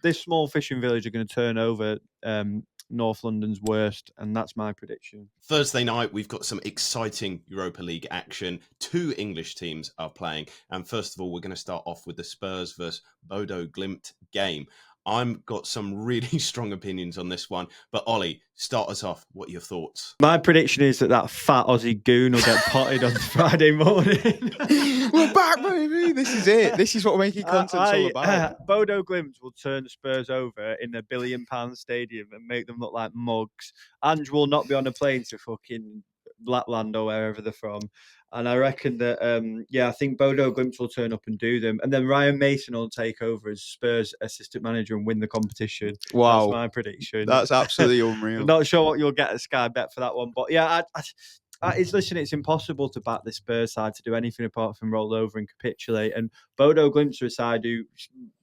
this small fishing village are going to turn over North London's worst, and that's my prediction. Thursday night, we've got some exciting Europa League action. 2 English teams are playing. And first of all, we're going to start off with the Spurs versus Bodo Glimt game. I've got some really strong opinions on this one. But Ollie, start us off. What are your thoughts? My prediction is that fat Aussie goon will get potted on Friday morning. We're back, baby. This is it. This is what making content's all about. Bodo Glimt will turn the Spurs over in a £1 billion stadium and make them look like mugs. Ange will not be on a plane to fucking Lapland or wherever they're from. And I reckon that, I think Bodo Glimt will turn up and do them. And then Ryan Mason will take over as Spurs assistant manager and win the competition. Wow. That's my prediction. That's absolutely unreal. I'm not sure what you'll get at Sky Bet for that one. But yeah, it's impossible to back the Spurs side to do anything apart from roll over and capitulate. And Bodo Glimt's a side who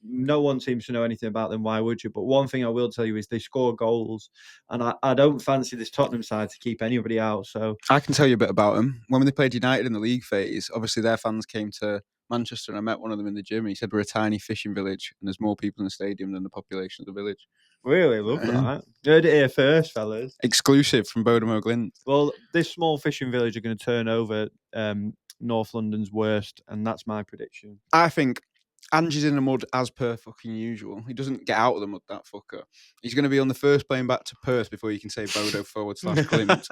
no one seems to know anything about them. Why would you? But one thing I will tell you is they score goals, and I don't fancy this Tottenham side to keep anybody out. So I can tell you a bit about them. When they played United in the league phase, obviously their fans came to Manchester, and I met one of them in the gym. And he said we're a tiny fishing village, and there's more people in the stadium than the population of the village. Really love that. You heard it here first, fellas. Exclusive from Bodo Glimt. Well, this small fishing village are going to turn over North London's worst, and that's my prediction. I think Ange is in the mud as per fucking usual. He doesn't get out of the mud, that fucker. He's going to be on the first plane back to Perth before you can say Bodo /Glimt.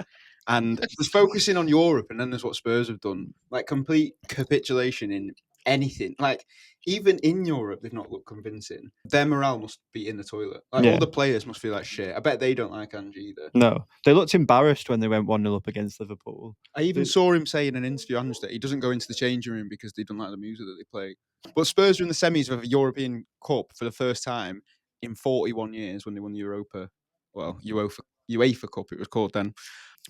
And just focusing on Europe, and then there's what Spurs have done. Like, complete capitulation in anything. Like, even in Europe, they've not looked convincing. Their morale must be in the toilet. Like, all the players must feel like shit. I bet they don't like Ange either. No. They looked embarrassed when they went 1-0 up against Liverpool. I even saw him say in an interview, Ange, that he doesn't go into the changing room because they don't like the music that they play. But Spurs are in the semis of a European Cup for the first time in 41 years when they won the UEFA Cup, it was called then.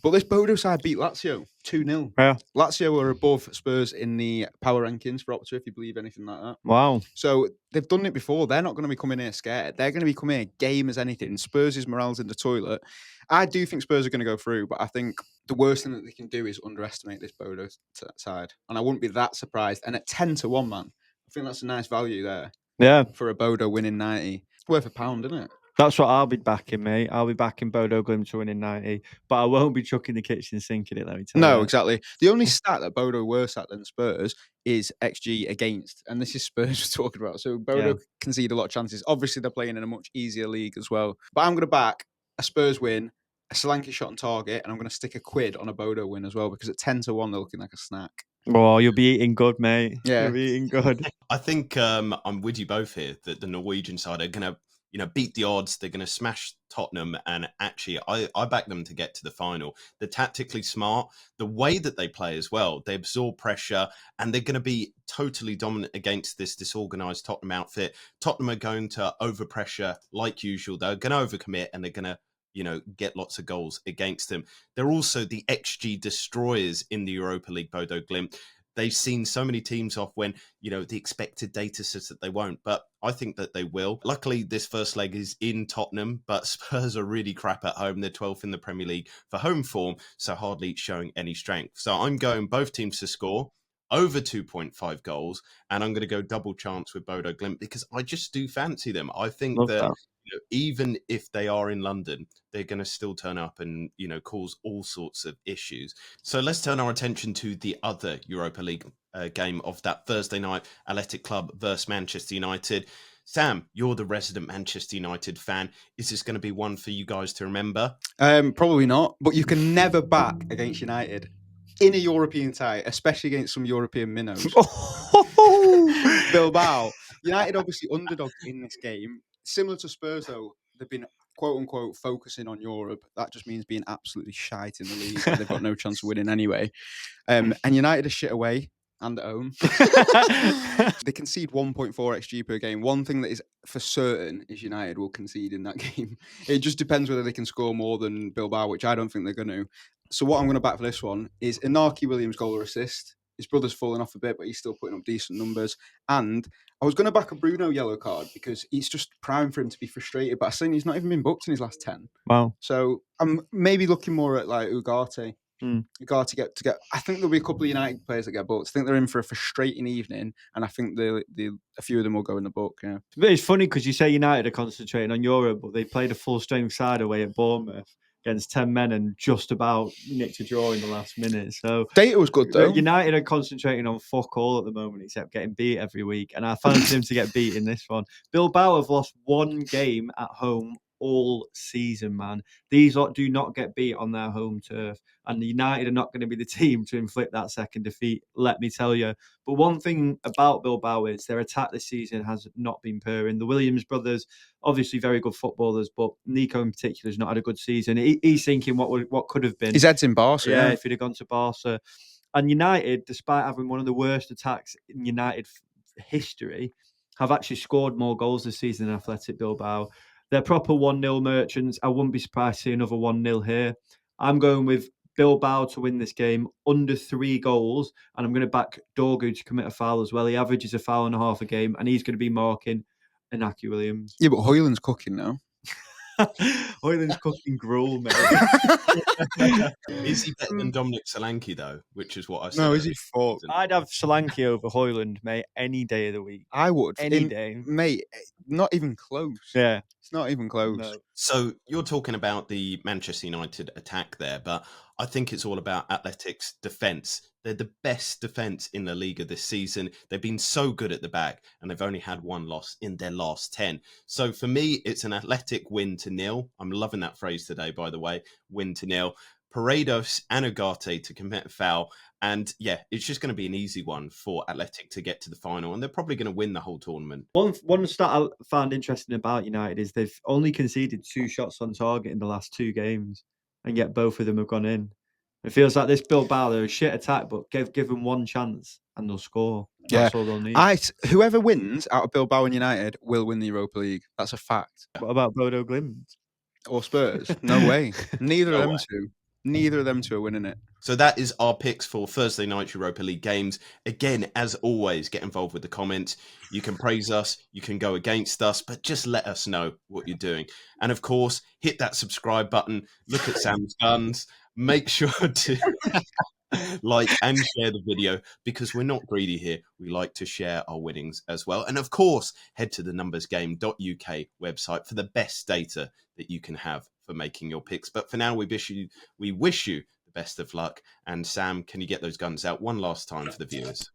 But this Bodo side beat Lazio 2-0. Yeah. Lazio are above Spurs in the power rankings for Opta, if you believe anything like that. Wow. So they've done it before. They're not going to be coming here scared. They're going to be coming here game as anything. Spurs' morale's in the toilet. I do think Spurs are going to go through, but I think the worst thing that they can do is underestimate this Bodo side. And I wouldn't be that surprised. And at 10-1, man, I think that's a nice value there. Yeah. For a Bodo winning 90. It's worth £1, isn't it? That's what I'll be backing, mate. I'll be backing Bodo Glimt to win in 90, but I won't be chucking the kitchen sink in it, let me tell you. No, exactly. The only stat that Bodo worse at than Spurs is XG against, and this is Spurs we're talking about. So Bodo concede a lot of chances. Obviously, they're playing in a much easier league as well. But I'm going to back a Spurs win, a Solanke shot on target, and I'm going to stick £1 on a Bodo win as well, because at 10-1, they're looking like a snack. Oh, you'll be eating good, mate. Yeah. You'll be eating good. I think I'm with you both here, that the Norwegian side are going to beat the odds. They're going to smash Tottenham, and actually, I back them to get to the final. They're tactically smart. The way that they play as well, they absorb pressure, and they're going to be totally dominant against this disorganised Tottenham outfit. Tottenham are going to overpressure like usual. They're going to overcommit, and they're going to get lots of goals against them. They're also the XG destroyers in the Europa League, Bodo Glimt. They've seen so many teams off when, the expected data says that they won't, but I think that they will. Luckily, this first leg is in Tottenham, but Spurs are really crap at home. They're 12th in the Premier League for home form, so hardly showing any strength. So I'm going both teams to score over 2.5 goals, and I'm going to go double chance with Bodo Glimt because I just do fancy them. I think that. Even if they are in London, they're going to still turn up and, cause all sorts of issues. So let's turn our attention to the other Europa League game of that Thursday night, Athletic Club versus Manchester United. Sam, you're the resident Manchester United fan. Is this going to be one for you guys to remember? Probably not, but you can never back against United in a European tie, especially against some European minnows. Bilbao. United obviously underdogs in this game. Similar to Spurs, though, they've been, quote-unquote, focusing on Europe. That just means being absolutely shite in the league. They've got no chance of winning anyway. And United are shit away and at home. They concede 1.4 XG per game. One thing that is for certain is United will concede in that game. It just depends whether they can score more than Bilbao, which I don't think they're going to. So what I'm going to back for this one is Inaki Williams' goal or assist. His brother's fallen off a bit, but he's still putting up decent numbers. And I was going to back a Bruno yellow card because it's just prime for him to be frustrated. But I've seen he's not even been booked in his last 10. Wow. So I'm maybe looking more at like Ugarte Got to get. I think there'll be a couple of United players that get booked. I think they're in for a frustrating evening, and I think a few of them will go in the book. Yeah, but it's funny because you say United are concentrating on Europe, but they played a full strength side away at Bournemouth against 10 men and just about nicked a draw in the last minute. So data was good though. United are concentrating on fuck all at the moment, except getting beat every week. And I fancy them to get beat in this one. Bilbao have lost one game at home all season, man. These lot do not get beat on their home turf. And United are not going to be the team to inflict that second defeat, let me tell you. But one thing about Bilbao is their attack this season has not been purring. The Williams brothers, obviously very good footballers, but Nico in particular has not had a good season. He's thinking what could have been. His head's in Barca. Yeah, if he'd have gone to Barca. And United, despite having one of the worst attacks in United history, have actually scored more goals this season than Athletic Bilbao. They're proper 1-0 merchants. I wouldn't be surprised to see another 1-0 here. I'm going with Bilbao to win this game under 3 goals, and I'm going to back Dorgu to commit a foul as well. He averages a foul and a half a game, and he's going to be marking Inaki Williams. Yeah, but Højlund's cooking now. Højlund's cooking gruel, mate. Is he better than Dominic Solanke, though? Which is what I said. No, is he fucked? I'd have Solanke over Højlund, mate, any day of the week. I would. Any day. Mate, not even close. Yeah. It's not even close. No. So you're talking about the Manchester United attack there, but I think it's all about Athletic's defence. They're the best defence in the Liga this season. They've been so good at the back, and they've only had 1 loss in their last 10. So for me, it's an Athletic win to 0. I'm loving that phrase today, by the way, win to 0. Paredes and Ugarte to commit a foul. And yeah, it's just going to be an easy one for Athletic to get to the final, and they're probably going to win the whole tournament. One stat I found interesting about United is they've only conceded 2 shots on target in the last 2 games, and yet both of them have gone in. It feels like this Bilbao, they're a shit attack, but give them one chance and they'll score. That's all they'll need. Whoever wins out of Bilbao and United will win the Europa League. That's a fact. What about Bodo Glimt? Or Spurs? No way. Neither of them two are winning it. So that is our picks for Thursday night Europa League games. Again, as always, get involved with the comments. You can praise us, you can go against us, but just let us know what you're doing. And of course, hit that subscribe button, look at Sam's guns, make sure to like and share the video, because we're not greedy here. We like to share our winnings as well. And of course, head to the numbersgame.uk website for the best data that you can have for making your picks. But for now, we wish you the best of luck. And Sam, can you get those guns out one last time for the viewers?